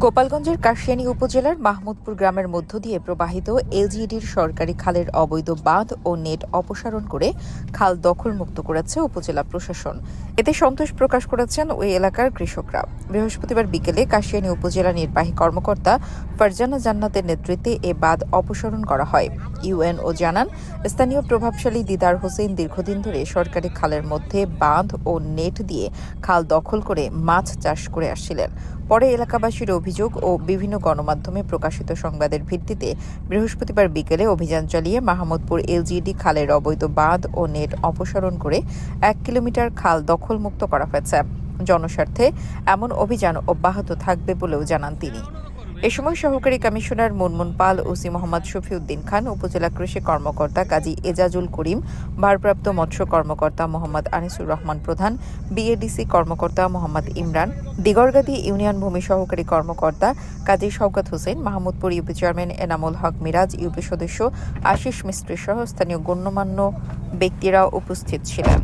গোপালগঞ্জের কাশিয়ানী উপজেলার মাহমুদপুর গ্রামের মধ্য দিয়ে প্রবাহিত এলজিইডির সরকারি খালের অবৈধ বাঁধ ও নেট অপসারণ করে খাল দখলমুক্ত করেছে উপজেলা প্রশাসন। এতে সন্তোষ প্রকাশ করেছেন ওই এলাকার কৃষকরা। বৃহস্পতিবার বিকেলে কাশিয়ানী উপজেলা নির্বাহী কর্মকর্তা ফারজানা জান্নাতের নেতৃত্বে এ বাঁধ অপসারণ করা হয়। ইউএনও জানান, স্থানীয় প্রভাবশালী দিদার হোসেন দীর্ঘদিন ধরে সরকারি খালের মধ্যে বাঁধ ও নেট দিয়ে খাল দখল করে মাছ চাষ করে আসছিলেন। পরে এলাকাবাসীর অভিযোগ ও বিভিন্ন গণমাধ্যমে প্রকাশিত সংবাদের ভিত্তিতে বৃহস্পতিবার বিকেলে অভিযান চালিয়ে মাহমুদপুর এলজিইডি খালের অবৈধ বাঁধ ও নেট অপসারণ করে 1 কিলোমিটার খাল দখলমুক্ত করা হয়েছে। জনস্বার্থে এমন অভিযান অব্যাহত থাকবে বলেও জানান তিনি। এ সময় সহকারী কমিশনার মুনমুন পাল, ওসি মোহাম্মদ শফিউদ্দিন খান, উপজেলা কৃষি কর্মকর্তা কাজী এজাজুল করিম, ভারপ্রাপ্ত মৎস্য কর্মকর্তা মোহাম্মদ আনিসুর রহমান প্রধান, বিএডিসি কর্মকর্তা মোহাম্মদ ইমরান, দিগরগাতী ইউনিয়ন ভূমি সহকারী কর্মকর্তা কাজী Shawkat Hossain, Mahmudpur UP chairman Enamul Haque Miraj, UP সদস্য আশিস মিস্ত্রি সহ স্থানীয় গণ্যমান্য ব্যক্তিরা উপস্থিত ছিলেন।